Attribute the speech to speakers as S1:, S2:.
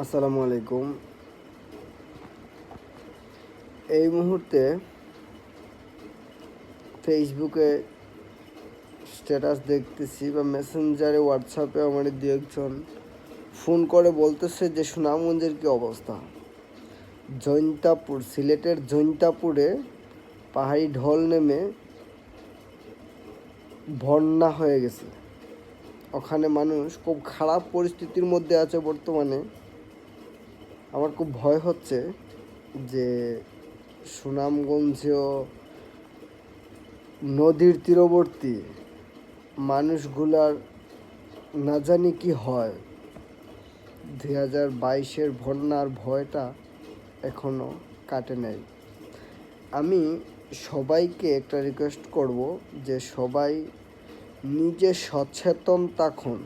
S1: আসসালামু আলাইকুম। এই মুহূর্তে ফেসবুকে স্ট্যাটাস দেখতেছি বা মেসেঞ্জারে হোয়াটসঅ্যাপে আমার দু একজন ফোন করে বলতেছে যে সুনামগঞ্জের কী অবস্থা। সিলেটের জৈন্তাপুরে পাহাড়ি ঢল নেমে বন্যা হয়ে গেছে। ওখানে মানুষ খুব খারাপ পরিস্থিতির মধ্যে আছে বর্তমানে। আমার খুব ভয় হচ্ছে যে সুনামগঞ্জেও নদীর তীরবর্তী মানুষগুলার না জানি কি হয়। 2022-এর বন্যার ভয়টা এখনও কাটে নাই। আমি সবাইকে একটা রিকোয়েস্ট করব যে সবাই নিজে সচেতন থাকুন।